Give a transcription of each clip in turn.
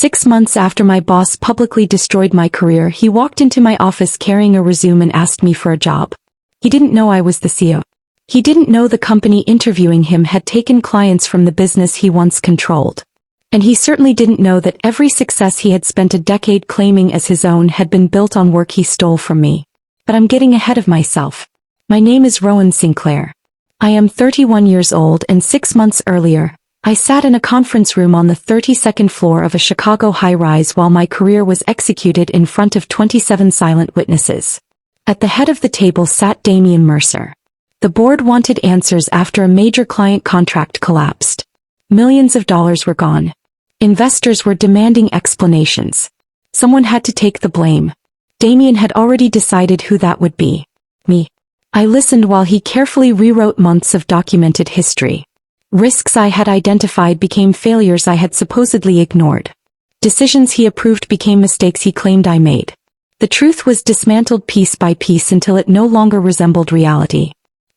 6 months after my boss publicly destroyed my career, he walked into my office carrying a resume and asked me for a job. He didn't know I was the CEO. He didn't know the company interviewing him had taken clients from the business he once controlled. And he certainly didn't know that every success he had spent a decade claiming as his own had been built on work he stole from me. But I'm getting ahead of myself. My name is Rowan Sinclair. I am 31 years old, and 6 months earlier, I sat in a conference room on the 32nd floor of a Chicago high-rise while my career was executed in front of 27 silent witnesses. At the head of the table sat Damian Mercer. The board wanted answers after a major client contract collapsed. Millions of dollars were gone. Investors were demanding explanations. Someone had to take the blame. Damian had already decided who that would be. Me. I listened while he carefully rewrote months of documented history. Risks I had identified became failures I had supposedly ignored. Decisions he approved became mistakes he claimed I made. The truth was dismantled piece by piece until it no longer resembled reality.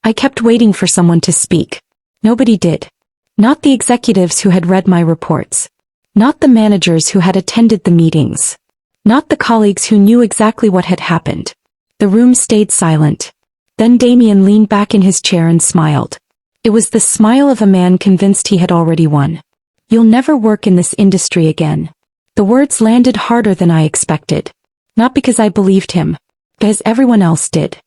I kept waiting for someone to speak. Nobody did. Not the executives who had read my reports. Not the managers who had attended the meetings. Not the colleagues who knew exactly what had happened. The room stayed silent. Then Damian leaned back in his chair and smiled. It was the smile of a man convinced he had already won. "You'll never work in this industry again." The words landed harder than I expected. Not because I believed him, because everyone else did.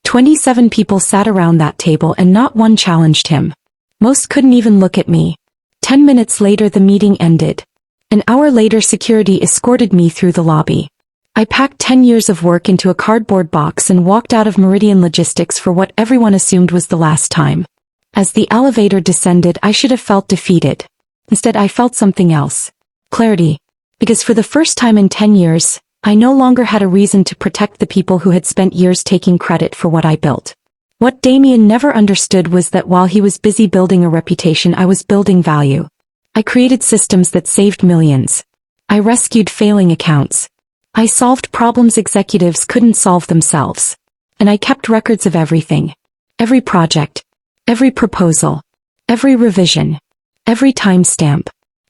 27 people sat around that table and not one challenged him. Most couldn't even look at me. 10 minutes later the meeting ended. An hour later security escorted me through the lobby. I packed 10 years of work into a cardboard box and walked out of Meridian Logistics for what everyone assumed was the last time. As the elevator descended, I should have felt defeated. Instead, I felt something else. Clarity. Because for the first time in 10 years, I no longer had a reason to protect the people who had spent years taking credit for what I built. What Damian never understood was that while he was busy building a reputation, I was building value. I created systems that saved millions. I rescued failing accounts. I solved problems executives couldn't solve themselves. And I kept records of everything. Every project. Every proposal. Every revision. Every timestamp.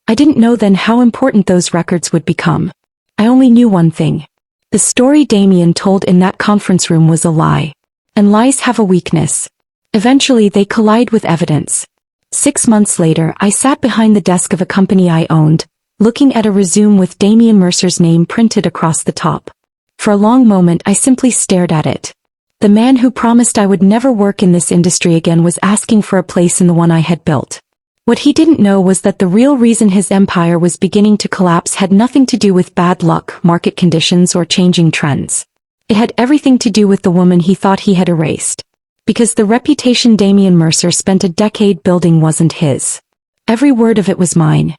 I didn't know then how important those records would become. I only knew one thing. The story Damian told in that conference room was a lie. And lies have a weakness. Eventually they collide with evidence. 6 months later, I sat behind the desk of a company I owned, looking at a resume with Damian Mercer's name printed across the top. For a long moment I simply stared at it. The man who promised I would never work in this industry again was asking for a place in the one I had built. What he didn't know was that the real reason his empire was beginning to collapse had nothing to do with bad luck, market conditions, or changing trends. It had everything to do with the woman he thought he had erased. Because the reputation Damian Mercer spent a decade building wasn't his. Every word of it was mine.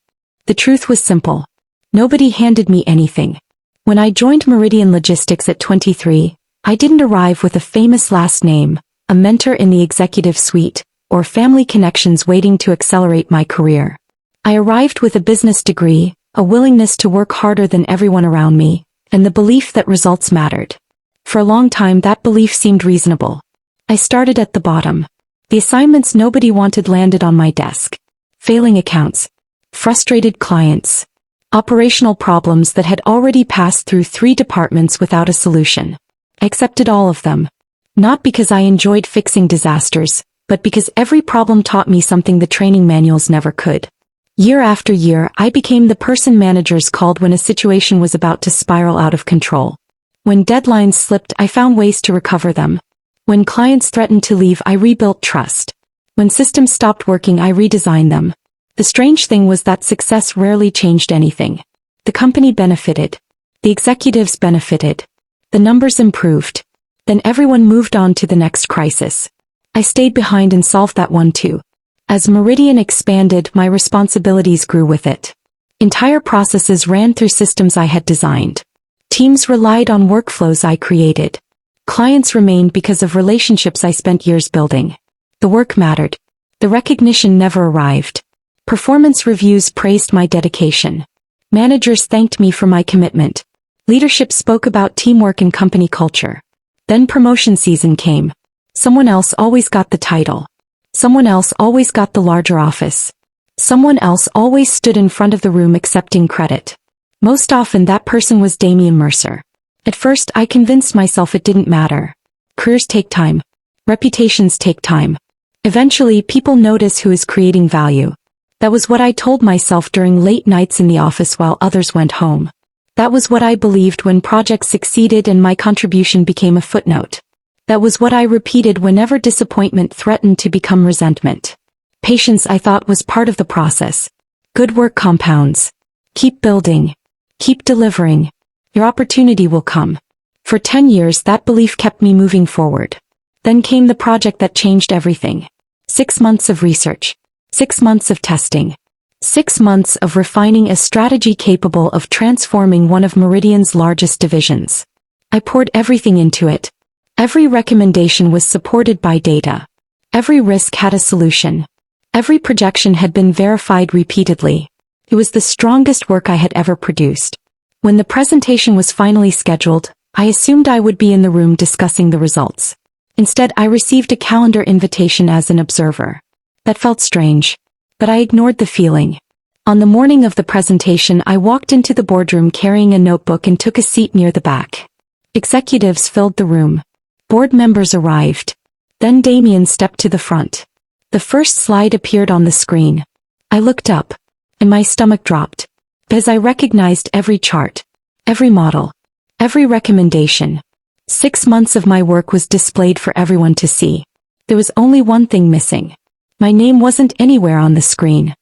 The truth was simple. Nobody handed me anything. When I joined Meridian Logistics at 23, I didn't arrive with a famous last name, a mentor in the executive suite, or family connections waiting to accelerate my career. I arrived with a business degree, a willingness to work harder than everyone around me, and the belief that results mattered. For a long time that belief seemed reasonable. I started at the bottom. The assignments nobody wanted landed on my desk. Failing accounts. Frustrated clients. Operational problems that had already passed through 3 departments without a solution. I accepted all of them. Not because I enjoyed fixing disasters, but because every problem taught me something the training manuals never could. Year after year, I became the person managers called when a situation was about to spiral out of control. When deadlines slipped, I found ways to recover them. When clients threatened to leave, I rebuilt trust. When systems stopped working, I redesigned them. The strange thing was that success rarely changed anything. The company benefited. The executives benefited. The numbers improved. Then everyone moved on to the next crisis. I stayed behind and solved that one too. As Meridian expanded, my responsibilities grew with it. Entire processes ran through systems I had designed. Teams relied on workflows I created. Clients remained because of relationships I spent years building. The work mattered. The recognition never arrived. Performance reviews praised my dedication. Managers thanked me for my commitment. Leadership spoke about teamwork and company culture. Then promotion season came. Someone else always got the title. Someone else always got the larger office. Someone else always stood in front of the room accepting credit. Most often that person was Damian Mercer. At first I convinced myself it didn't matter. Careers take time. Reputations take time. Eventually people notice who is creating value. That was what I told myself during late nights in the office while others went home. That was what I believed when projects succeeded and my contribution became a footnote. That was what I repeated whenever disappointment threatened to become resentment. Patience, I thought, was part of the process. Good work compounds. Keep building. Keep delivering. Your opportunity will come. For 10 years that belief kept me moving forward. Then came the project that changed everything. 6 months of research. 6 months of testing. 6 months of refining a strategy capable of transforming one of Meridian's largest divisions. I poured everything into it. Every recommendation was supported by data. Every risk had a solution. Every projection had been verified repeatedly. It was the strongest work I had ever produced. When the presentation was finally scheduled, I assumed I would be in the room discussing the results. Instead, I received a calendar invitation as an observer. That felt strange, but I ignored the feeling. On the morning of the presentation, I walked into the boardroom carrying a notebook and took a seat near the back. Executives filled the room. Board members arrived. Then Damian stepped to the front. The first slide appeared on the screen. I looked up, and my stomach dropped, because I recognized every chart, every model, every recommendation. 6 months of my work was displayed for everyone to see. There was only one thing missing. My name wasn't anywhere on the screen.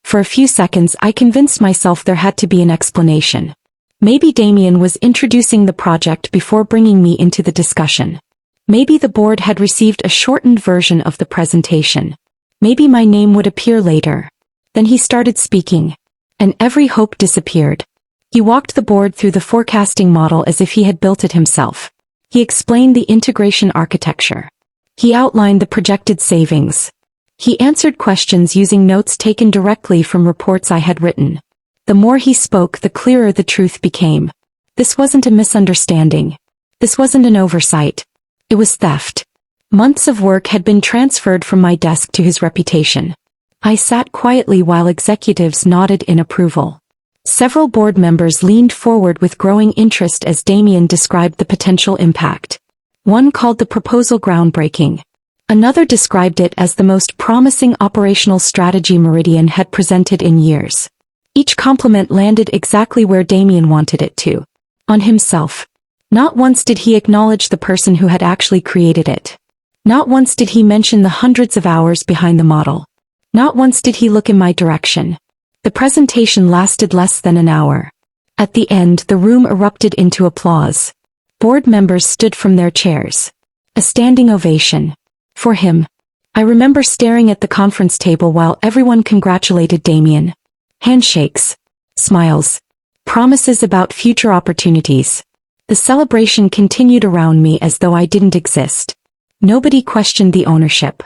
For a few seconds I convinced myself there had to be an explanation. Maybe Damian was introducing the project before bringing me into the discussion. Maybe the board had received a shortened version of the presentation. Maybe my name would appear later. Then he started speaking, and every hope disappeared. He walked the board through the forecasting model as if he had built it himself. He explained the integration architecture. He outlined the projected savings. He answered questions using notes taken directly from reports I had written. The more he spoke, the clearer the truth became. This wasn't a misunderstanding. This wasn't an oversight. It was theft. Months of work had been transferred from my desk to his reputation. I sat quietly while executives nodded in approval. Several board members leaned forward with growing interest as Damian described the potential impact. One called the proposal groundbreaking. Another described it as the most promising operational strategy Meridian had presented in years. Each compliment landed exactly where Damian wanted it to. On himself. Not once did he acknowledge the person who had actually created it. Not once did he mention the hundreds of hours behind the model. Not once did he look in my direction. The presentation lasted less than an hour. At the end, the room erupted into applause. Board members stood from their chairs. A standing ovation. For him. I remember staring at the conference table while everyone congratulated Damian. Handshakes. Smiles. Promises about future opportunities. The celebration continued around me as though I didn't exist. Nobody questioned the ownership.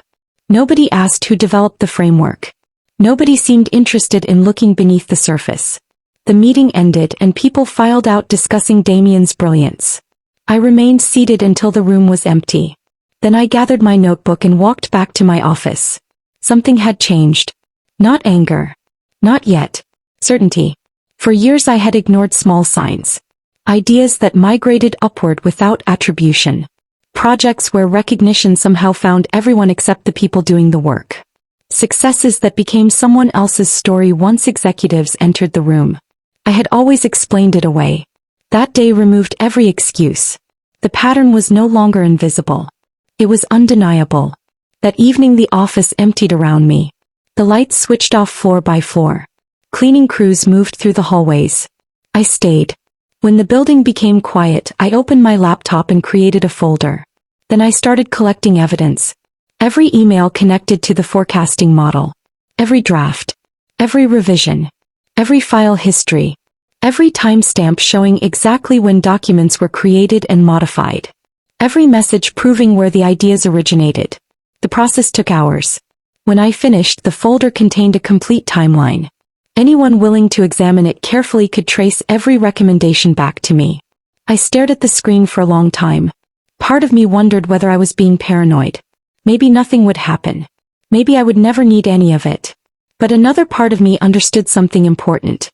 Nobody asked who developed the framework. Nobody seemed interested in looking beneath the surface. The meeting ended and people filed out discussing Damian's brilliance. I remained seated until the room was empty. Then I gathered my notebook and walked back to my office. Something had changed. Not anger. Not yet. Certainty. For years I had ignored small signs. Ideas that migrated upward without attribution. Projects where recognition somehow found everyone except the people doing the work. Successes that became someone else's story once executives entered the room. I had always explained it away. That day removed every excuse. The pattern was no longer invisible. It was undeniable. That evening the office emptied around me. The lights switched off floor by floor. Cleaning crews moved through the hallways. I stayed. When the building became quiet, I opened my laptop and created a folder. Then I started collecting evidence. Every email connected to the forecasting model. Every draft. Every revision. Every file history. Every timestamp showing exactly when documents were created and modified. Every message proving where the ideas originated. The process took hours. When I finished, the folder contained a complete timeline. Anyone willing to examine it carefully could trace every recommendation back to me. I stared at the screen for a long time. Part of me wondered whether I was being paranoid. Maybe nothing would happen. Maybe I would never need any of it. But another part of me understood something important.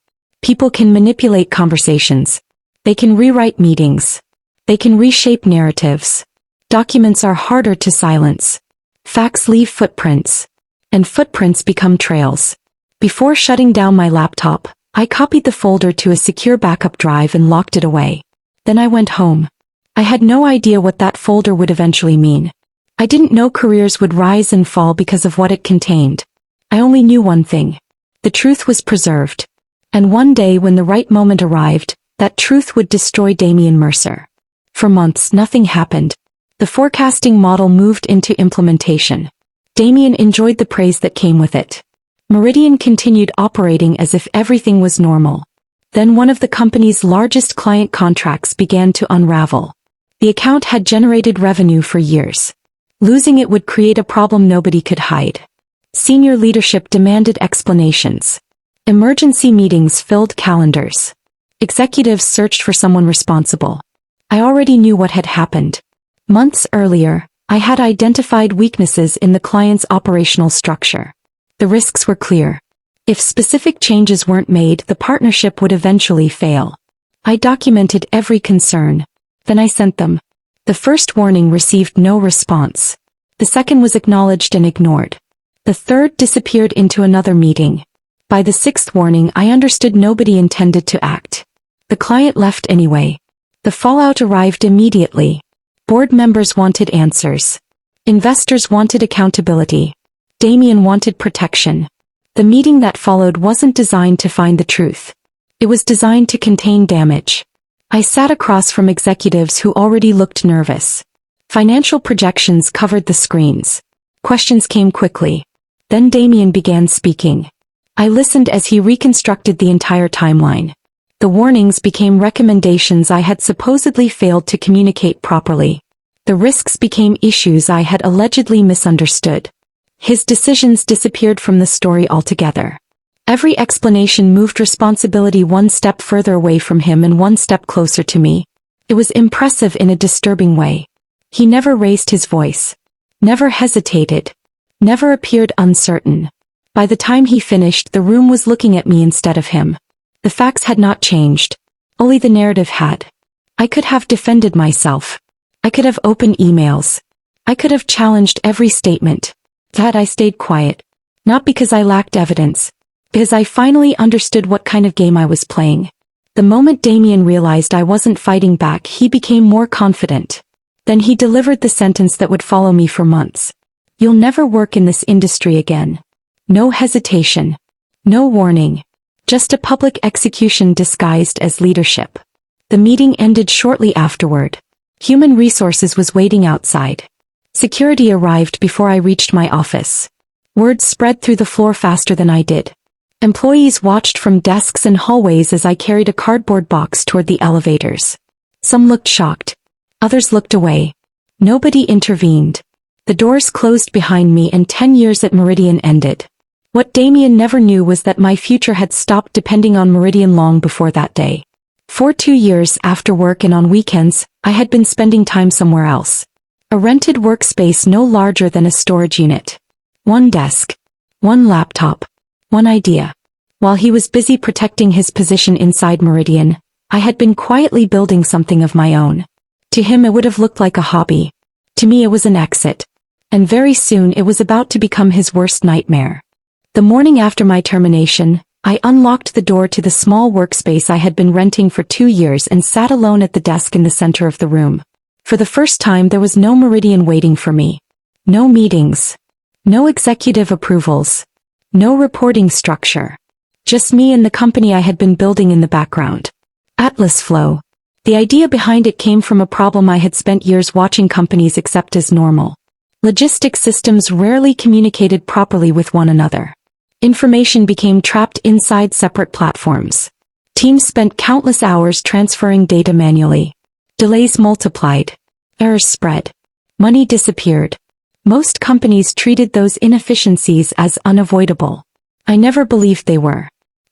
People can manipulate conversations. They can rewrite meetings. They can reshape narratives. Documents are harder to silence. Facts leave footprints. And footprints become trails. Before shutting down my laptop, I copied the folder to a secure backup drive and locked it away. Then I went home. I had no idea what that folder would eventually mean. I didn't know careers would rise and fall because of what it contained. I only knew one thing. The truth was preserved. And one day when the right moment arrived, that truth would destroy Damian Mercer. For months nothing happened. The forecasting model moved into implementation. Damian enjoyed the praise that came with it. Meridian continued operating as if everything was normal. Then one of the company's largest client contracts began to unravel. The account had generated revenue for years. Losing it would create a problem nobody could hide. Senior leadership demanded explanations. Emergency meetings filled calendars. Executives searched for someone responsible. I already knew what had happened. Months earlier, I had identified weaknesses in the client's operational structure. The risks were clear. If specific changes weren't made, the partnership would eventually fail. I documented every concern. Then I sent them. The first warning received no response. The second was acknowledged and ignored. The third disappeared into another meeting. By the sixth warning, I understood nobody intended to act. The client left anyway. The fallout arrived immediately. Board members wanted answers. Investors wanted accountability. Damian wanted protection. The meeting that followed wasn't designed to find the truth. It was designed to contain damage. I sat across from executives who already looked nervous. Financial projections covered the screens. Questions came quickly. Then Damian began speaking. I listened as he reconstructed the entire timeline. The warnings became recommendations I had supposedly failed to communicate properly. The risks became issues I had allegedly misunderstood. His decisions disappeared from the story altogether. Every explanation moved responsibility one step further away from him and one step closer to me. It was impressive in a disturbing way. He never raised his voice. Never hesitated. Never appeared uncertain. By the time he finished, the room was looking at me instead of him. The facts had not changed. Only the narrative had. I could have defended myself. I could have opened emails. I could have challenged every statement. That I stayed quiet. Not because I lacked evidence. Because I finally understood what kind of game I was playing. The moment Damian realized I wasn't fighting back, he became more confident. Then he delivered the sentence that would follow me for months. You'll never work in this industry again. No hesitation. No warning. Just a public execution disguised as leadership. The meeting ended shortly afterward. Human Resources was waiting outside. Security arrived before I reached my office. Word spread through the floor faster than I did. Employees watched from desks and hallways as I carried a cardboard box toward the elevators. Some looked shocked. Others looked away. Nobody intervened. The doors closed behind me and 10 years at Meridian ended. What Damian never knew was that my future had stopped depending on Meridian long before that day. For 2 years after work and on weekends, I had been spending time somewhere else. A rented workspace no larger than a storage unit. One desk. One laptop. One idea. While he was busy protecting his position inside Meridian, I had been quietly building something of my own. To him it would have looked like a hobby. To me it was an exit. And very soon it was about to become his worst nightmare. The morning after my termination, I unlocked the door to the small workspace I had been renting for 2 years and sat alone at the desk in the center of the room. For the first time there was no Meridian waiting for me. No meetings. No executive approvals. No reporting structure. Just me and the company I had been building in the background. Atlas Flow. The idea behind it came from a problem I had spent years watching companies accept as normal. Logistics systems rarely communicated properly with one another. Information became trapped inside separate platforms. Teams spent countless hours transferring data manually. Delays multiplied. Errors spread. Money disappeared. Most companies treated those inefficiencies as unavoidable. I never believed they were.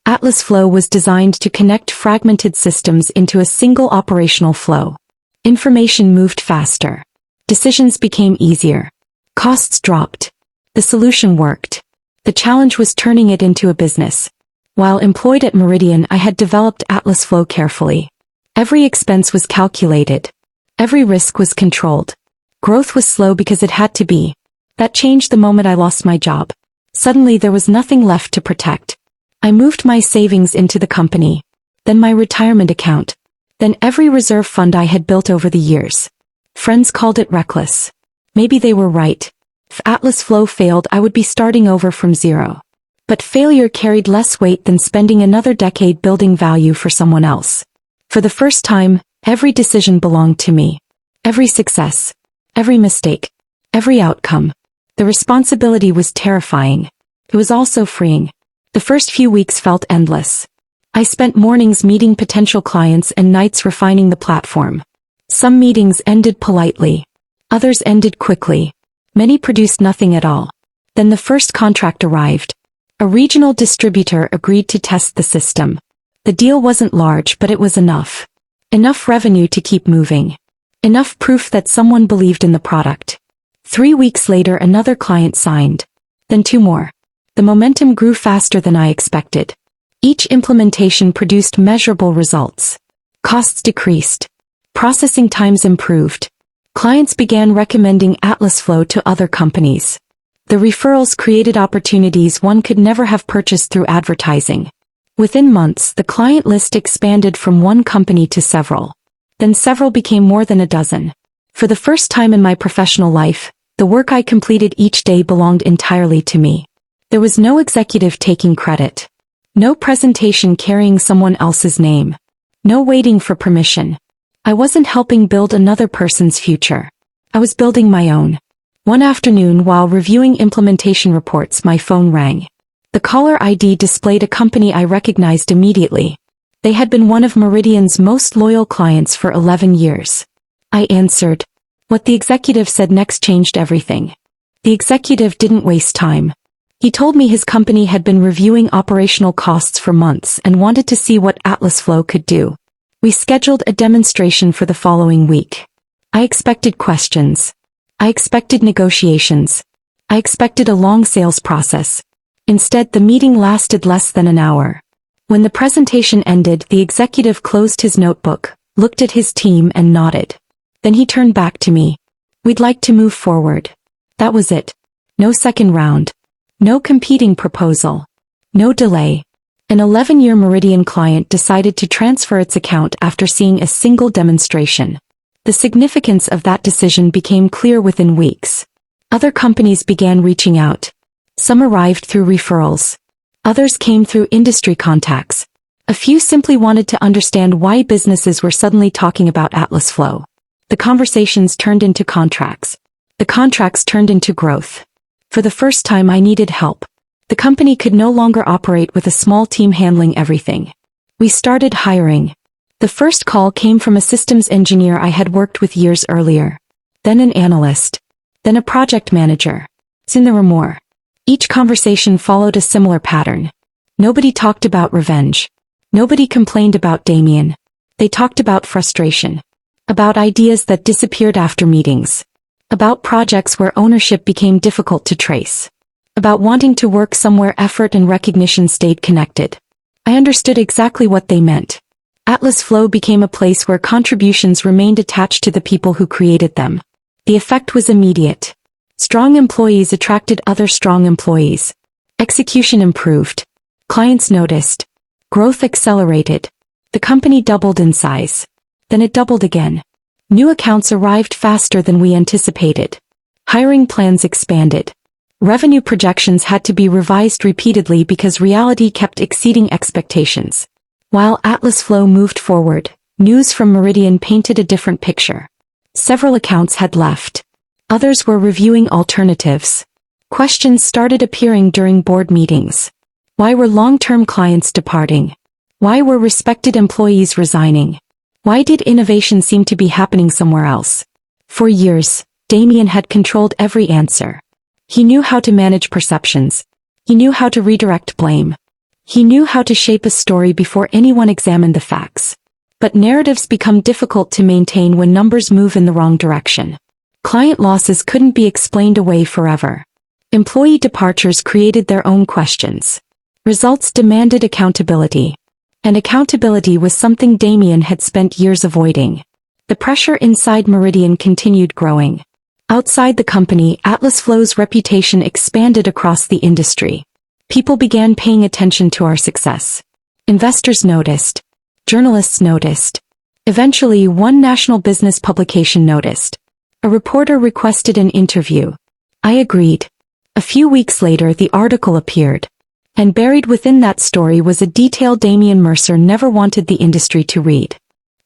Atlas Flow was designed to connect fragmented systems into a single operational flow. Information moved faster. Decisions became easier. Costs dropped. The solution worked. The challenge was turning it into a business. While employed at Meridian, I had developed Atlas Flow carefully. Every expense was calculated. Every risk was controlled. Growth was slow because it had to be. That changed the moment I lost my job. Suddenly there was nothing left to protect. I moved my savings into the company. Then my retirement account. Then every reserve fund I had built over the years. Friends called it reckless. Maybe they were right. If Atlas Flow failed, I would be starting over from zero. But failure carried less weight than spending another decade building value for someone else. For the first time, every decision belonged to me. Every success. Every mistake. Every outcome. The responsibility was terrifying. It was also freeing. The first few weeks felt endless. I spent mornings meeting potential clients and nights refining the platform. Some meetings ended politely. Others ended quickly. Many produced nothing at all. Then the first contract arrived. A regional distributor agreed to test the system. The deal wasn't large, but it was enough. Enough revenue to keep moving. Enough proof that someone believed in the product. 3 weeks later, another client signed. Then 2 more. The momentum grew faster than I expected. Each implementation produced measurable results. Costs decreased. Processing times improved. Clients began recommending Atlas Flow to other companies. The referrals created opportunities one could never have purchased through advertising. Within months, the client list expanded from 1 company to several. Then several became more than a dozen. For the first time in my professional life, the work I completed each day belonged entirely to me. There was no executive taking credit. No presentation carrying someone else's name. No waiting for permission. I wasn't helping build another person's future. I was building my own. One afternoon, while reviewing implementation reports, my phone rang. The caller ID displayed a company I recognized immediately. They had been one of Meridian's most loyal clients for 11 years. I answered. What the executive said next changed everything. The executive didn't waste time. He told me his company had been reviewing operational costs for months and wanted to see what Atlas Flow could do. We scheduled a demonstration for the following week. I expected questions. I expected negotiations. I expected a long sales process. Instead, the meeting lasted less than an hour. When the presentation ended, the executive closed his notebook, looked at his team and nodded. Then he turned back to me. We'd like to move forward. That was it. No second round. No competing proposal. No delay. An 11-year Meridian client decided to transfer its account after seeing a single demonstration. The significance of that decision became clear within weeks. Other companies began reaching out. Some arrived through referrals. Others came through industry contacts. A few simply wanted to understand why businesses were suddenly talking about Atlas Flow. The conversations turned into contracts. The contracts turned into growth. For the first time, I needed help. The company could no longer operate with a small team handling everything. We started hiring. The first call came from a systems engineer I had worked with years earlier. Then an analyst. Then a project manager. Soon there were more. Each conversation followed a similar pattern. Nobody talked about revenge. Nobody complained about Damien. They talked about frustration. About ideas that disappeared after meetings. About projects where ownership became difficult to trace. About wanting to work somewhere effort and recognition stayed connected. I understood exactly what they meant. Atlas Flow became a place where contributions remained attached to the people who created them. The effect was immediate. Strong employees attracted other strong employees. Execution improved. Clients noticed. Growth accelerated. The company doubled in size. Then it doubled again. New accounts arrived faster than we anticipated. Hiring plans expanded. Revenue projections had to be revised repeatedly because reality kept exceeding expectations. While Atlas Flow moved forward, news from Meridian painted a different picture. Several accounts had left. Others were reviewing alternatives. Questions started appearing during board meetings. Why were long-term clients departing? Why were respected employees resigning? Why did innovation seem to be happening somewhere else? For years, Damien had controlled every answer. He knew how to manage perceptions. He knew how to redirect blame. He knew how to shape a story before anyone examined the facts. But narratives become difficult to maintain when numbers move in the wrong direction. Client losses couldn't be explained away forever. Employee departures created their own questions. Results demanded accountability. And accountability was something Damien had spent years avoiding. The pressure inside Meridian continued growing. Outside the company, Atlas Flow's reputation expanded across the industry. People began paying attention to our success. Investors noticed. Journalists noticed. Eventually, one national business publication noticed. A reporter requested an interview. I agreed. A few weeks later, the article appeared. And buried within that story was a detail Damien Mercer never wanted the industry to read.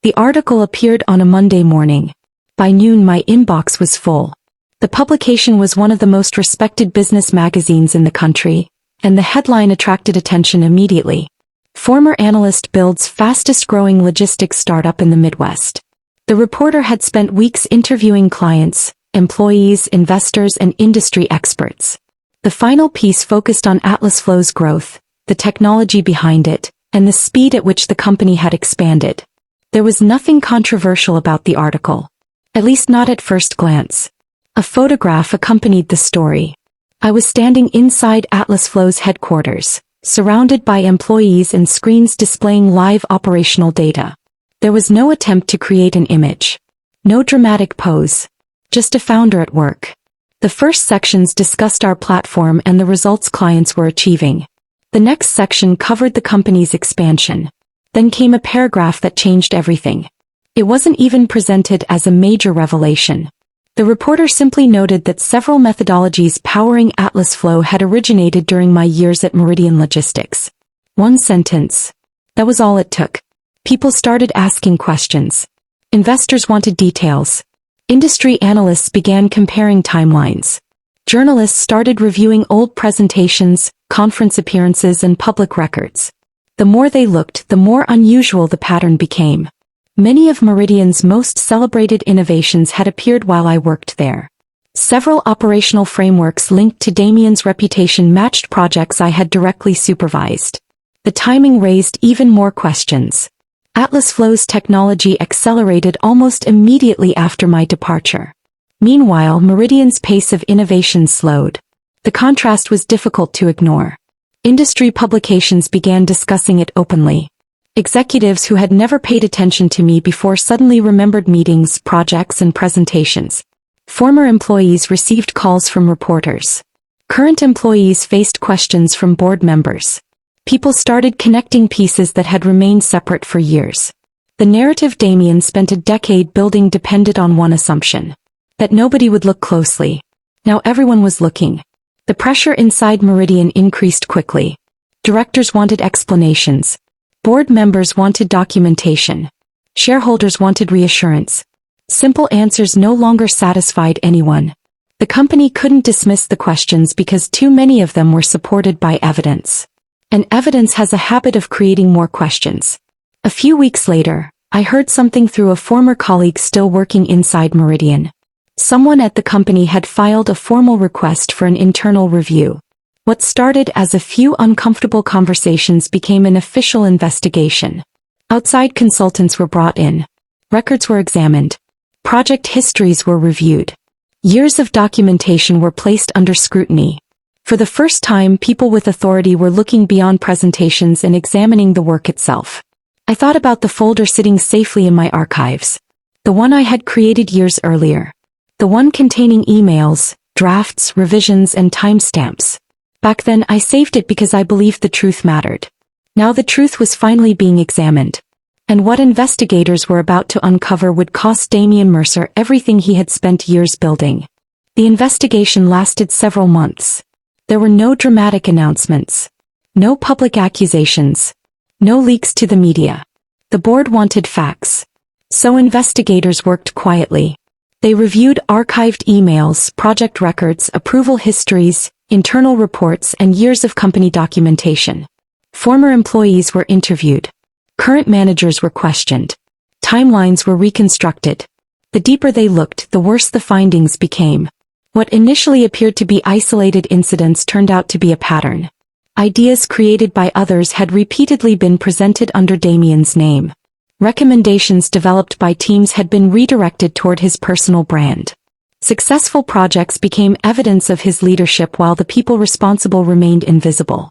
The article appeared on a Monday morning. By noon, my inbox was full. The publication was one of the most respected business magazines in the country, and the headline attracted attention immediately. Former analyst builds fastest-growing logistics startup in the Midwest. The reporter had spent weeks interviewing clients, employees, investors, and industry experts. The final piece focused on Atlas Flow's growth, the technology behind it, and the speed at which the company had expanded. There was nothing controversial about the article. At least not at first glance. A photograph accompanied the story. I was standing inside Atlas Flow's headquarters, surrounded by employees and screens displaying live operational data. There was no attempt to create an image. No dramatic pose. Just a founder at work. The first sections discussed our platform and the results clients were achieving. The next section covered the company's expansion. Then came a paragraph that changed everything. It wasn't even presented as a major revelation. The reporter simply noted that several methodologies powering Atlas Flow had originated during my years at Meridian Logistics. One sentence. That was all it took. People started asking questions. Investors wanted details. Industry analysts began comparing timelines. Journalists started reviewing old presentations, conference appearances, and public records. The more they looked, the more unusual the pattern became. Many of Meridian's most celebrated innovations had appeared while I worked there. Several operational frameworks linked to Damien's reputation matched projects I had directly supervised. The timing raised even more questions. Atlas Flow's technology accelerated almost immediately after my departure. Meanwhile, Meridian's pace of innovation slowed. The contrast was difficult to ignore. Industry publications began discussing it openly. Executives who had never paid attention to me before suddenly remembered meetings, projects, and presentations. Former employees received calls from reporters. Current employees faced questions from board members. People started connecting pieces that had remained separate for years. The narrative Damien spent a decade building depended on one assumption. That nobody would look closely. Now everyone was looking. The pressure inside Meridian increased quickly. Directors wanted explanations. Board members wanted documentation. Shareholders wanted reassurance. Simple answers no longer satisfied anyone. The company couldn't dismiss the questions because too many of them were supported by evidence. And evidence has a habit of creating more questions. A few weeks later, I heard something through a former colleague still working inside Meridian. Someone at the company had filed a formal request for an internal review. What started as a few uncomfortable conversations became an official investigation. Outside consultants were brought in. Records were examined. Project histories were reviewed. Years of documentation were placed under scrutiny. For the first time, people with authority were looking beyond presentations and examining the work itself. I thought about the folder sitting safely in my archives. The one I had created years earlier. The one containing emails, drafts, revisions, and timestamps. Back then I saved it because I believed the truth mattered. Now the truth was finally being examined. And what investigators were about to uncover would cost Damien Mercer everything he had spent years building. The investigation lasted several months. There were no dramatic announcements. No public accusations. No leaks to the media. The board wanted facts. So investigators worked quietly. They reviewed archived emails, project records, approval histories, internal reports, and years of company documentation. Former employees were interviewed. Current managers were questioned. Timelines were reconstructed. The deeper they looked, the worse the findings became. What initially appeared to be isolated incidents turned out to be a pattern. Ideas created by others had repeatedly been presented under Damien's name. Recommendations developed by teams had been redirected toward his personal brand. Successful projects became evidence of his leadership while the people responsible remained invisible.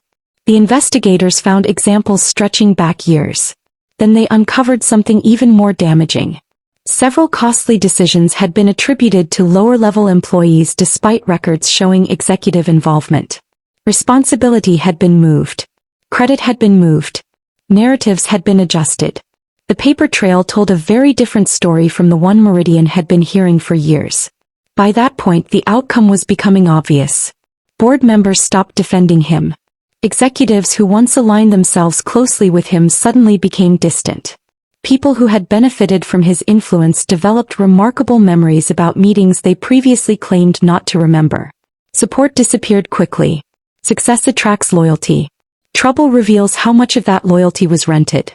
The investigators found examples stretching back years. Then they uncovered something even more damaging. Several costly decisions had been attributed to lower-level employees despite records showing executive involvement. Responsibility had been moved. Credit had been moved. Narratives had been adjusted. The paper trail told a very different story from the one Meridian had been hearing for years. By that point, the outcome was becoming obvious. Board members stopped defending him. Executives who once aligned themselves closely with him suddenly became distant. People who had benefited from his influence developed remarkable memories about meetings they previously claimed not to remember. Support disappeared quickly. Success attracts loyalty. Trouble reveals how much of that loyalty was rented.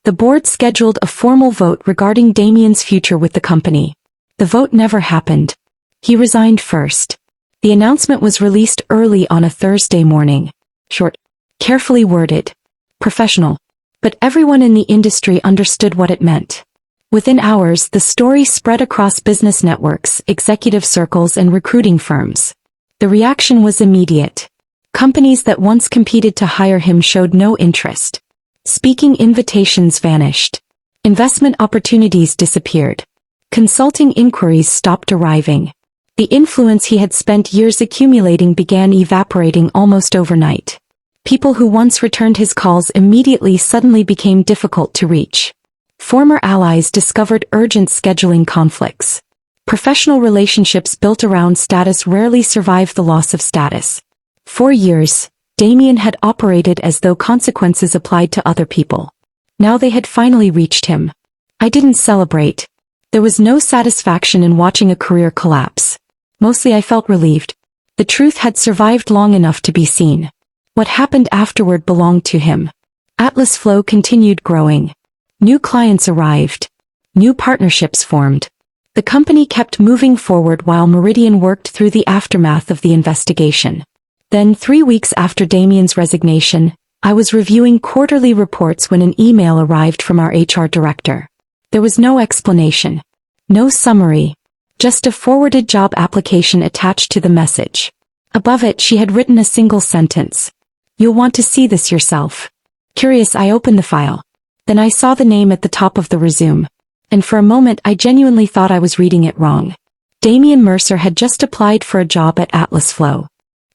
The board scheduled a formal vote regarding Damien's future with the company. The vote never happened. He resigned first. The announcement was released early on a Thursday morning. Short, carefully worded, professional. But everyone in the industry understood what it meant. Within hours, the story spread across business networks, executive circles, and recruiting firms. The reaction was immediate. Companies that once competed to hire him showed no interest. Speaking invitations vanished. Investment opportunities disappeared. Consulting inquiries stopped arriving. The influence he had spent years accumulating began evaporating almost overnight. People who once returned his calls immediately suddenly became difficult to reach. Former allies discovered urgent scheduling conflicts. Professional relationships built around status rarely survive the loss of status. For years, Damien had operated as though consequences applied to other people. Now they had finally reached him. I didn't celebrate. There was no satisfaction in watching a career collapse. Mostly I felt relieved. The truth had survived long enough to be seen. What happened afterward belonged to him. Atlas Flow continued growing. New clients arrived. New partnerships formed. The company kept moving forward while Meridian worked through the aftermath of the investigation. Then 3 weeks after Damien's resignation, I was reviewing quarterly reports when an email arrived from our HR director. There was no explanation. No summary. Just a forwarded job application attached to the message. Above it she had written a single sentence. "You'll want to see this yourself." Curious, I opened the file. Then I saw the name at the top of the resume. And for a moment I genuinely thought I was reading it wrong. Damien Mercer had just applied for a job at Atlas Flow.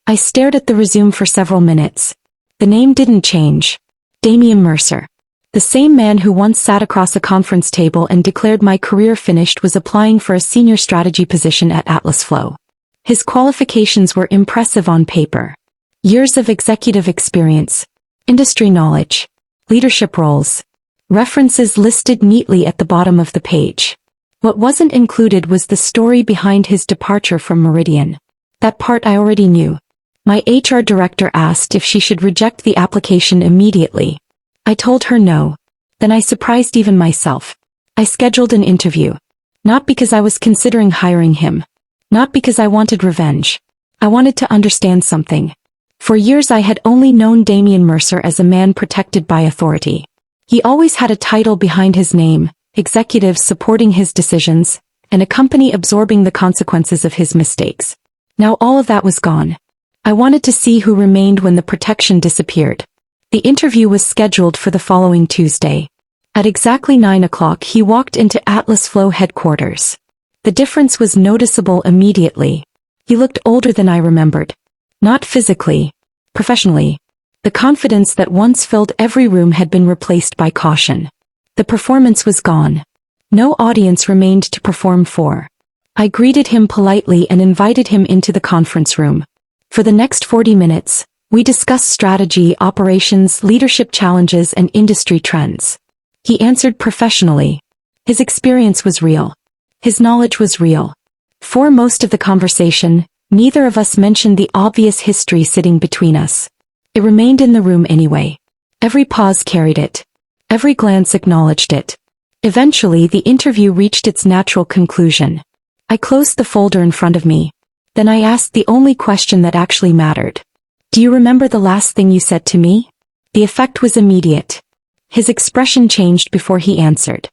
I stared at the resume for several minutes. The name didn't change. Damien Mercer. The same man who once sat across a conference table and declared my career finished was applying for a senior strategy position at Atlas Flow. His qualifications were impressive on paper. Years of executive experience, industry knowledge, leadership roles. References listed neatly at the bottom of the page. What wasn't included was the story behind his departure from Meridian. That part I already knew. My HR director asked if she should reject the application immediately. I told her no. Then I surprised even myself. I scheduled an interview. Not because I was considering hiring him. Not because I wanted revenge. I wanted to understand something. For years I had only known Damien Mercer as a man protected by authority. He always had a title behind his name, executives supporting his decisions, and a company absorbing the consequences of his mistakes. Now all of that was gone. I wanted to see who remained when the protection disappeared. The interview was scheduled for the following Tuesday. At exactly 9 o'clock he walked into Atlas Flow headquarters. The difference was noticeable immediately. He looked older than I remembered. Not physically. Professionally. The confidence that once filled every room had been replaced by caution. The performance was gone. No audience remained to perform for. I greeted him politely and invited him into the conference room. For the next 40 minutes, we discussed strategy, operations, leadership challenges, and industry trends. He answered professionally. His experience was real. His knowledge was real. For most of the conversation, neither of us mentioned the obvious history sitting between us. It remained in the room anyway. Every pause carried it. Every glance acknowledged it. Eventually the interview reached its natural conclusion. I closed the folder in front of me. Then I asked the only question that actually mattered. "Do you remember the last thing you said to me?" The effect was immediate. His expression changed before he answered.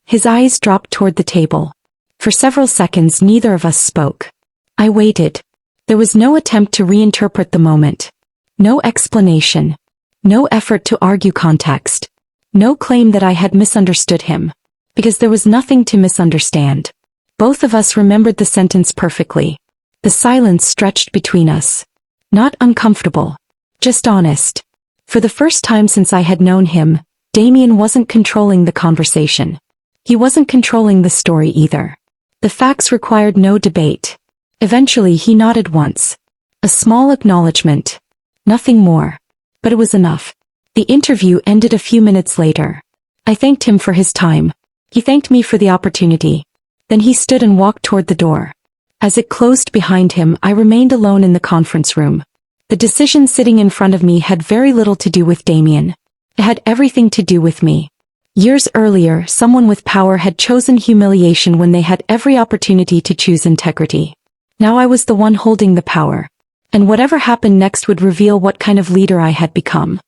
His eyes dropped toward the table. For several seconds neither of us spoke. I waited. There was no attempt to reinterpret the moment. No explanation. No effort to argue context. No claim that I had misunderstood him. Because there was nothing to misunderstand. Both of us remembered the sentence perfectly. The silence stretched between us. Not uncomfortable. Just honest. For the first time since I had known him, Damien wasn't controlling the conversation. He wasn't controlling the story either. The facts required no debate. Eventually he nodded once. A small acknowledgement. Nothing more. But it was enough. The interview ended a few minutes later. I thanked him for his time. He thanked me for the opportunity. Then he stood and walked toward the door. As it closed behind him, I remained alone in the conference room. The decision sitting in front of me had very little to do with Damien. It had everything to do with me. Years earlier, someone with power had chosen humiliation when they had every opportunity to choose integrity. Now I was the one holding the power. And whatever happened next would reveal what kind of leader I had become.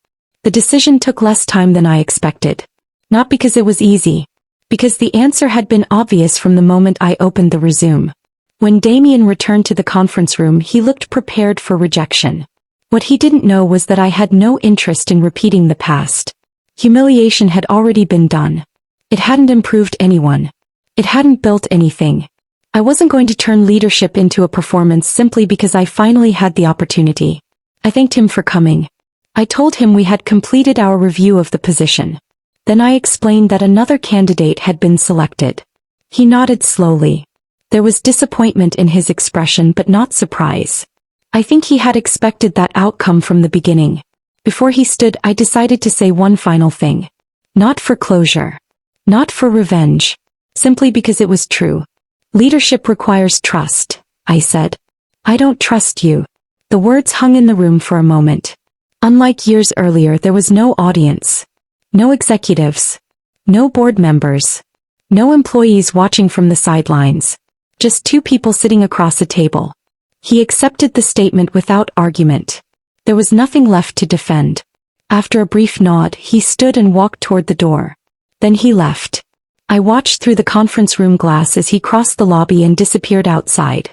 The decision took less time than I expected. Not because it was easy. Because the answer had been obvious from the moment I opened the resume. When Damien returned to the conference room, he looked prepared for rejection. What he didn't know was that I had no interest in repeating the past. Humiliation had already been done. It hadn't improved anyone. It hadn't built anything. I wasn't going to turn leadership into a performance simply because I finally had the opportunity. I thanked him for coming. I told him we had completed our review of the position. Then I explained that another candidate had been selected. He nodded slowly. There was disappointment in his expression but not surprise. I think he had expected that outcome from the beginning. Before he stood, I decided to say one final thing. Not for closure. Not for revenge. Simply because it was true. Leadership requires trust, I said. I don't trust you. The words hung in the room for a moment. Unlike years earlier, there was no audience. No executives. No board members. No employees watching from the sidelines. Just two people sitting across a table. He accepted the statement without argument. There was nothing left to defend. After a brief nod, he stood and walked toward the door. Then he left. I watched through the conference room glass as he crossed the lobby and disappeared outside.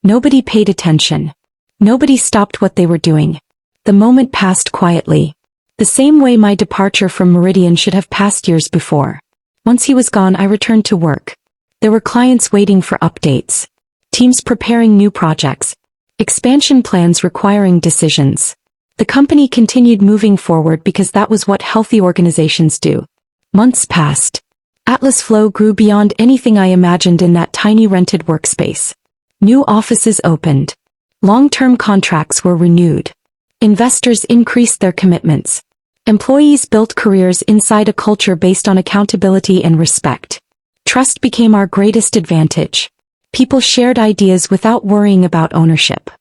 Nobody paid attention. Nobody stopped what they were doing. The moment passed quietly. The same way my departure from Meridian should have passed years before. Once he was gone, I returned to work. There were clients waiting for updates. Teams preparing new projects. Expansion plans requiring decisions. The company continued moving forward because that was what healthy organizations do. Months passed. Atlas Flow grew beyond anything I imagined in that tiny rented workspace. New offices opened. Long-term contracts were renewed. Investors increased their commitments. Employees built careers inside a culture based on accountability and respect. Trust became our greatest advantage. People shared ideas without worrying about ownership.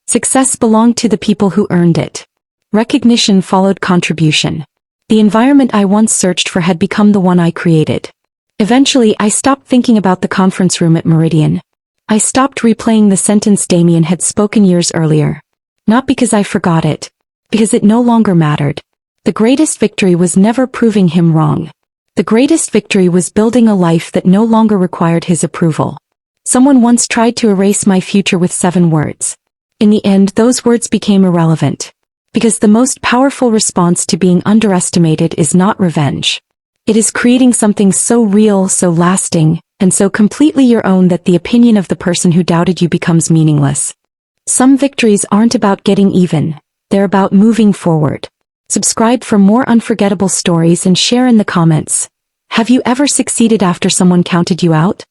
Success belonged to the people who earned it. Recognition followed contribution. The environment I once searched for had become the one I created. Eventually, I stopped thinking about the conference room at Meridian. I stopped replaying the sentence Damien had spoken years earlier. Not because I forgot it. Because it no longer mattered. The greatest victory was never proving him wrong. The greatest victory was building a life that no longer required his approval. Someone once tried to erase my future with 7 words. In the end, those words became irrelevant. Because the most powerful response to being underestimated is not revenge. It is creating something so real, so lasting, and so completely your own that the opinion of the person who doubted you becomes meaningless. Some victories aren't about getting even. They're about moving forward. Subscribe for more unforgettable stories and share in the comments. Have you ever succeeded after someone counted you out?